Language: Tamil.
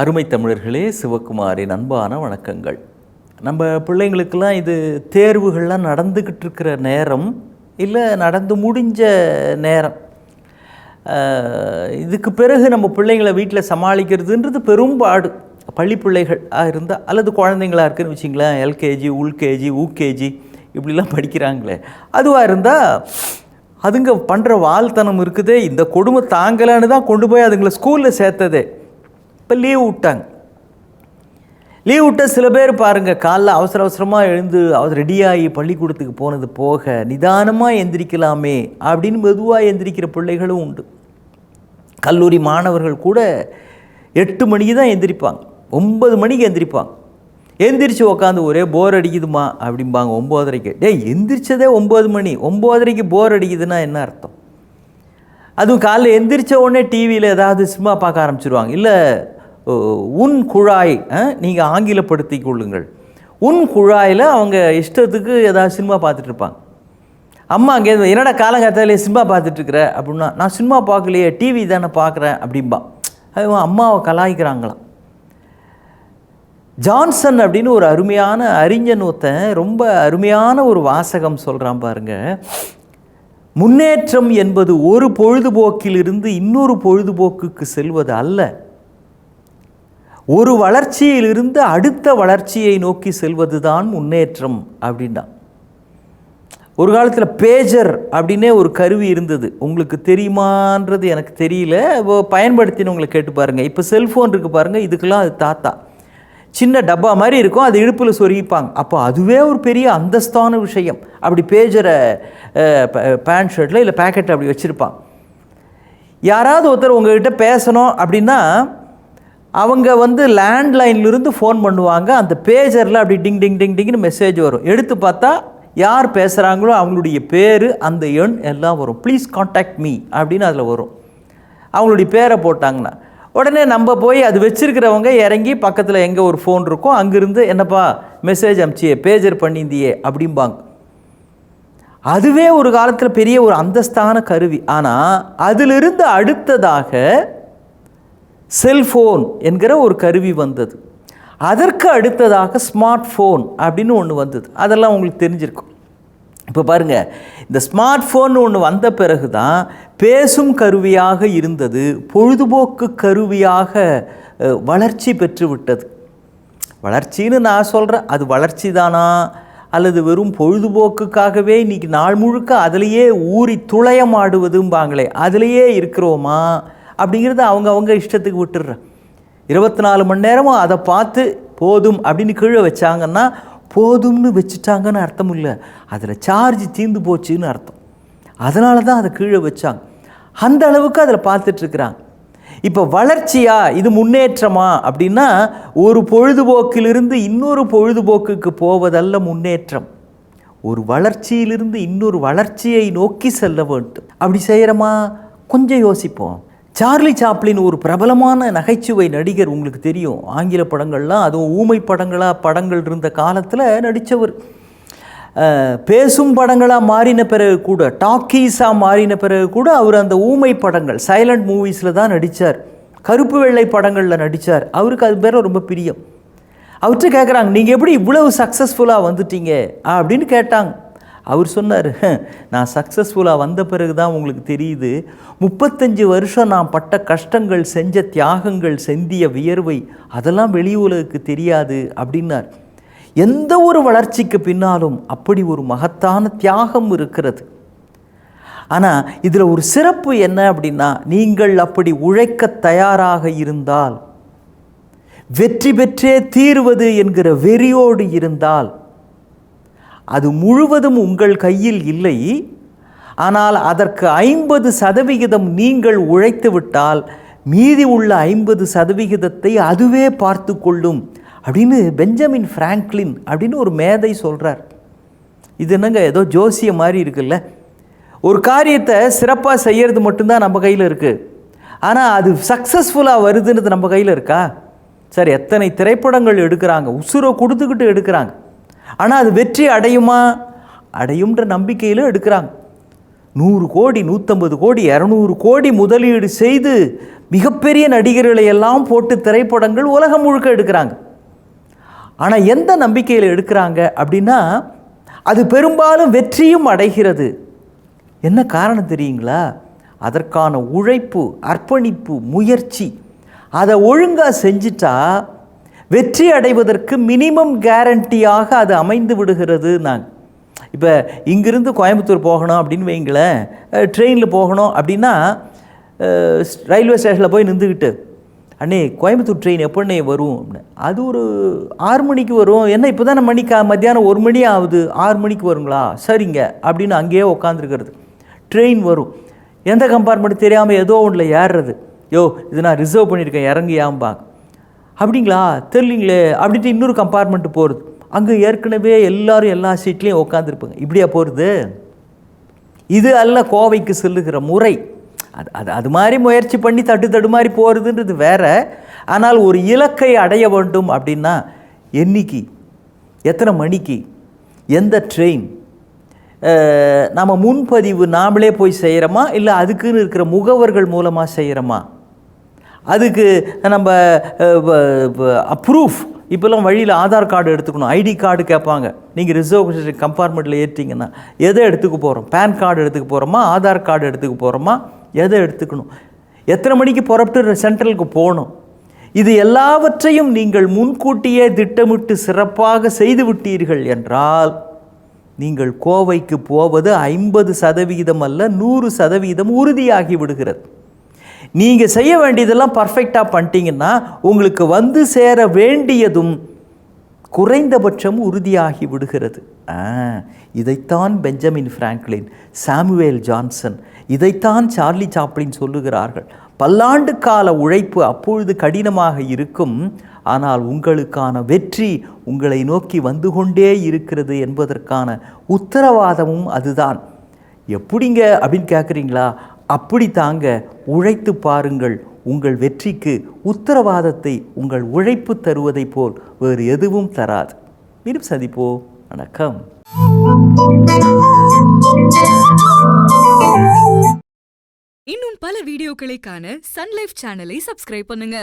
அருமை தமிழர்களே, சிவகுமாரின் அன்பான வணக்கங்கள். நம்ம பிள்ளைங்களுக்கெல்லாம் இது தேர்வுகள்லாம் நடந்துக்கிட்டு இருக்கிற நேரம், இல்லை நடந்து முடிஞ்ச நேரம். இதுக்கு பிறகு நம்ம பிள்ளைங்களை வீட்டில் சமாளிக்கிறதுன்றது பெரும்பாடு. பள்ளி பிள்ளைகளாக இருந்தால் அல்லது குழந்தைங்களாக இருக்குன்னு வச்சிங்களேன், எல்கேஜி, உள்கேஜி, யூகேஜி இப்படிலாம் படிக்கிறாங்களே, அதுவாக இருந்தால் அதுங்க பண்ணுற வாழ்த்தனம் இருக்குதே, இந்த கொடுமை தாங்கலான்னு தான் கொண்டு போய் அதுங்களை ஸ்கூலில் சேர்த்ததே. இப்போ லீவ் விட்டாங்க. லீவ் விட்ட சில பேர் பாருங்கள், காலைல அவசர அவசரமாக எழுந்து ரெடியாகி பள்ளிக்கூடத்துக்கு போனது போக நிதானமாக எந்திரிக்கலாமே அப்படின்னு மெதுவாக எந்திரிக்கிற பிள்ளைகளும் உண்டு. கல்லூரி மாணவர்கள் கூட 8 மணிக்கு தான் எந்திரிப்பாங்க, 9 மணிக்கு எந்திரிப்பாங்க. எந்திரிச்சு உக்காந்து ஒரே போர் அடிக்குதுமா அப்படிம்பாங்க 9:30க்கு. எந்திரிச்சதே 9 மணி, 9:30க்கு போர் அடிக்குதுன்னா என்ன அர்த்தம்? அதுவும் காலைல எந்திரிச்ச உடனே டிவியில் ஏதாவது சினிமா பார்க்க ஆரம்பிச்சிருவாங்க. இல்லை உன் குழாய், நீங்கள் ஆங்கிலப்படுத்தி கொள்ளுங்கள், உன் குழாயில் அவங்க இஷ்டத்துக்கு ஏதாவது சினிமா பார்த்துட்ருப்பாங்க. அம்மா அங்கே என்னடா காலங்காத்தாலே சினிமா பார்த்துட்ருக்குற அப்படின்னா, நான் சினிமா பார்க்கலையே, டிவி தானே பார்க்குறேன் அப்படின்பா. அம்மாவை கலாய்க்கிறாங்களாம். ஜான்சன் அப்படின்னு ஒரு அருமையான அறிஞன் ஒருத்தன் ரொம்ப அருமையான ஒரு வாசகம் சொல்கிறான் பாருங்க. முன்னேற்றம் என்பது ஒரு பொழுதுபோக்கிலிருந்து இன்னொரு பொழுதுபோக்குக்கு செல்வது அல்ல, ஒரு வளர்ச்சியிலிருந்து அடுத்த வளர்ச்சியை நோக்கி செல்வது தான் முன்னேற்றம் அப்படின்னா. ஒரு காலத்தில் பேஜர் அப்படின்னே ஒரு கருவி இருந்தது, உங்களுக்கு தெரியுமான்றது எனக்கு தெரியல, பயன்படுத்தினவங்களை கேட்டு பாருங்கள். இப்போ செல்ஃபோன் இருக்குது பாருங்கள், இதுக்கெல்லாம் அது தாத்தா சின்ன டப்பா மாதிரி இருக்கும், அது இடுப்பில் சொருகிப்பாங்க. அப்போ அதுவே ஒரு பெரிய அந்தஸ்தான விஷயம். அப்படி பேஜரை பேண்ட் ஷர்ட்டில் இல்லை பேக்கெட்டை அப்படி வச்சுருப்பாங்க. யாராவது ஒருத்தர் உங்கள்கிட்ட பேசணும் அப்படின்னா அவங்க லேண்ட்லைன்லேருந்து ஃபோன் பண்ணுவாங்க. அந்த பேஜரில் அப்படி டிங் டிங் டிங் டிங்னு மெசேஜ் வரும். எடுத்து பார்த்தா யார் பேசுகிறாங்களோ அவங்களுடைய பேர், அந்த எண் எல்லாம் வரும். ப்ளீஸ் காண்டாக்ட் மீ அப்படின்னு அதில் வரும். அவங்களுடைய பேரை போட்டாங்கன்னா உடனே நம்ம போய் அது வச்சுருக்கிறவங்க இறங்கி பக்கத்தில் எங்கே ஒரு ஃபோன் இருக்கோ அங்கேருந்து என்னப்பா மெசேஜ் அனுப்பிச்சியே, பேஜர் பண்ணியிருந்தியே அப்படிம்பாங்க. அதுவே ஒரு காலத்தில் பெரிய ஒரு அந்தஸ்தான கருவி. ஆனால் அதிலிருந்து அடுத்ததாக செல்ஃபோன் என்கிற ஒரு கருவி வந்தது. அதற்கு அடுத்ததாக ஸ்மார்ட் ஃபோன் அப்படின்னு ஒன்று வந்தது. அதெல்லாம் உங்களுக்கு தெரிஞ்சிருக்கும். இப்போ பாருங்கள், இந்த ஸ்மார்ட் ஃபோன் ஒன்று வந்த பிறகு தான் பேசும் கருவியாக இருந்தது பொழுதுபோக்கு கருவியாக வளர்ச்சி பெற்று விட்டது. வளர்ச்சின்னு நான் சொல்கிறேன், அது வளர்ச்சி தானா அல்லது வெறும் பொழுதுபோக்குக்காகவே இன்றைக்கி நாள் முழுக்க அதிலேயே ஊறி துளையமாடுவதும்பாங்களே, அதிலேயே இருக்கிறோமா அப்படிங்கிறத அவங்க இஷ்டத்துக்கு விட்டுடுறேன். 24 மணி நேரமும் அதை பார்த்து போதும் அப்படின்னு கீழே வச்சாங்கன்னா போதும்னு வச்சுட்டாங்கன்னு அர்த்தம் இல்லை, அதில் சார்ஜ் தீர்ந்து போச்சுன்னு அர்த்தம். அதனால தான் அதை கீழே வச்சாங்க. அந்த அளவுக்கு அதில் பார்த்துட்ருக்குறாங்க. இப்போ வளர்ச்சியா இது முன்னேற்றமா அப்படின்னா, ஒரு பொழுதுபோக்கிலிருந்து இன்னொரு பொழுதுபோக்குக்கு போவதல்ல முன்னேற்றம், ஒரு வளர்ச்சியிலிருந்து இன்னொரு வளர்ச்சியை நோக்கி செல்ல வேண்டும். அப்படி செய்கிறோமா? கொஞ்சம் யோசிப்போம். சார்லி சாப்ளின் ஒரு பிரபலமான நகைச்சுவை நடிகர், உங்களுக்கு தெரியும். ஆங்கில படங்கள்லாம், அதுவும் ஊமை படங்கள் இருந்த காலத்தில் நடித்தவர். பேசும் படங்களாக மாறின பிறகு கூட, டாக்கீஸாக மாறின பிறகு கூட அவர் அந்த ஊமை படங்கள், சைலண்ட் மூவிஸில் தான் நடித்தார். கருப்பு வெள்ளை படங்களில் நடித்தார். அவருக்கு அது பேர் ரொம்ப பிரியம். அவர்கிட்ட கேட்குறாங்க, நீங்கள் எப்படி இவ்வளவு சக்ஸஸ்ஃபுல்லாக வந்துட்டீங்க அப்படின்னு கேட்டாங்க. அவர் சொன்னார், நான் சக்ஸஸ்ஃபுல்லாக வந்த பிறகு தான் உங்களுக்கு தெரியுது, 35 வருஷம் நான் பட்ட கஷ்டங்கள், செஞ்ச தியாகங்கள், செந்திய வியர்வை அதெல்லாம் வெளி உலகுக்கு தெரியாது அப்படின்னார். எந்த ஒரு வளர்ச்சிக்கு பின்னாலும் அப்படி ஒரு மகத்தான தியாகம் இருக்கிறது. ஆனால் இதில் ஒரு சிறப்பு என்ன அப்படின்னா, நீங்கள் அப்படி உழைக்க தயாராக இருந்தால், வெற்றி பெற்றே தீர்வது என்கிற வெறியோடு இருந்தால், அது முழுவதும் உங்கள் கையில் இல்லை, ஆனால் அதற்கு 50% நீங்கள் உழைத்து விட்டால் மீதி உள்ள 50% அதுவே பார்த்து கொள்ளும் அப்படின்னு பெஞ்சமின் ஃப்ராங்க்லின் அப்படின்னு ஒரு மேதை சொல்கிறார். இது என்னங்க ஏதோ ஜோசிய மாதிரி இருக்குல்ல. ஒரு காரியத்தை சிறப்பாக செய்கிறது மட்டும்தான் நம்ம கையில் இருக்குது, ஆனால் அது சக்ஸஸ்ஃபுல்லாக வருதுன்றது நம்ம கையில் இருக்கா? சரி, எத்தனை திரைப்படங்கள் எடுக்கிறாங்க, உசுரை கொடுத்துக்கிட்டு எடுக்கிறாங்க, ஆனால் அது வெற்றி அடையுமா? அடையும்ன்ற நம்பிக்கையில் எடுக்கிறாங்க. 100 கோடி 150 கோடி 200 கோடி முதலீடு செய்து மிகப்பெரிய நடிகர்களை எல்லாம் போட்டு திரைப்படங்கள் உலகம் முழுக்க எடுக்கிறாங்க. ஆனால் எந்த நம்பிக்கையில் எடுக்கிறாங்க அப்படின்னா அது பெரும்பாலும் வெற்றியும் அடைகிறது. என்ன காரணம் தெரியுங்களா? அதற்கான உழைப்பு, அர்ப்பணிப்பு, முயற்சி, அதை ஒழுங்காக செஞ்சிட்டா வெற்றி அடைவதற்கு மினிமம் கேரண்டியாக அது அமைந்து விடுகிறது. நாங்கள் இப்போ இங்கிருந்து கோயம்புத்தூர் போகணும் அப்படின்னு வைங்களேன், ட்ரெயினில் போகணும் அப்படின்னா ரயில்வே ஸ்டேஷனில் போய் நின்றுக்கிட்டு, அண்ணே கோயம்புத்தூர் ட்ரெயின் எப்போண்ணே வரும் அப்படின்னு, அது ஒரு 6 மணிக்கு வரும். என்ன இப்போ தானே மத்தியானம் 1 மணி ஆகுது, 6 மணிக்கு வருங்களா, சரிங்க அப்படின்னு அங்கேயே உட்காந்துருக்கிறது. ட்ரெயின் வரும், எந்த கம்பார்ட்மெண்ட் தெரியாமல் ஏதோ ஒன்றில் ஏறுறது, யோ இது நான் ரிசர்வ் பண்ணியிருக்கேன் இறங்கியாம்பாங்க. அப்படிங்களா தெரியலீங்களே அப்படின்ட்டு இன்னொரு கம்பார்ட்மெண்ட்டு போகிறது, அங்கே ஏற்கனவே எல்லாரும் எல்லா சீட்லேயும் உட்காந்துருப்பாங்க. இப்படியா போகிறது? இது அல்ல கோவைக்கு செல்லுகிற முறை. அது மாதிரி முயற்சி பண்ணி தட்டு மாதிரி போகிறதுன்றது வேற. ஆனால் ஒரு இலக்கை அடைய வேண்டும் அப்படின்னா என்னைக்கு, எத்தனை மணிக்கு, எந்த ட்ரெயின், நம்ம முன்பதிவு நாமளே போய் செய்கிறோமா இல்லை அதுக்குன்னு இருக்கிற முகவர்கள் மூலமாக செய்கிறோமா, அதுக்கு நம்ம ப்ரூஃப், இப்போல்லாம் வழியில் ஆதார் கார்டு எடுத்துக்கணும், ஐடி கார்டு கேட்பாங்க. நீங்கள் ரிசர்வ் கம்பார்ட்மெண்ட்டில் ஏற்றிங்கன்னா எதை எடுத்துக்க போகிறோம், பேன் கார்டு எடுத்துக்க போகிறோமா, ஆதார் கார்டு எடுத்துக்க போகிறோமா, எதை எடுத்துக்கணும், எத்தனை மணிக்கு புறப்பட்டு சென்ட்ரலுக்கு போகணும், இது எல்லாவற்றையும் நீங்கள் முன்கூட்டியே திட்டமிட்டு சிறப்பாக செய்து விட்டீர்கள் என்றால் நீங்கள் கோவைக்கு போவது 50% அல்ல 100% உறுதியாகி விடுகிறது. நீங்கள் செய்ய வேண்டியதெல்லாம் பர்ஃபெக்டாக பண்ணிட்டீங்கன்னா உங்களுக்கு வந்து சேர வேண்டியதும் குறைந்தபட்சம் உறுதியாகி விடுகிறது. இதைத்தான் பெஞ்சமின் பிராங்க்லின், சாமுவேல் ஜான்சன், இதைத்தான் சார்லி சாப்ளின் சொல்லுகிறார்கள். பல்லாண்டு கால உழைப்பு அப்பொழுது கடினமாக இருக்கும், ஆனால் உங்களுக்கான வெற்றி உங்களை நோக்கி வந்து கொண்டே இருக்கிறது என்பதற்கான உத்தரவாதமும் அதுதான். எப்படிங்க அப்படின்னு கேட்குறீங்களா? அப்படி தாங்க, உழைத்து பாருங்கள். உங்கள் வெற்றிக்கு உத்தரவாதத்தை உங்கள் உழைப்பு தருவதை போல் வேறு எதுவும் தராது. மீண்டும் சந்திப்போம். வணக்கம். இன்னும் பல வீடியோக்களை காண சன் லைஃப் சேனலை சப்ஸ்கிரைப் பண்ணுங்க.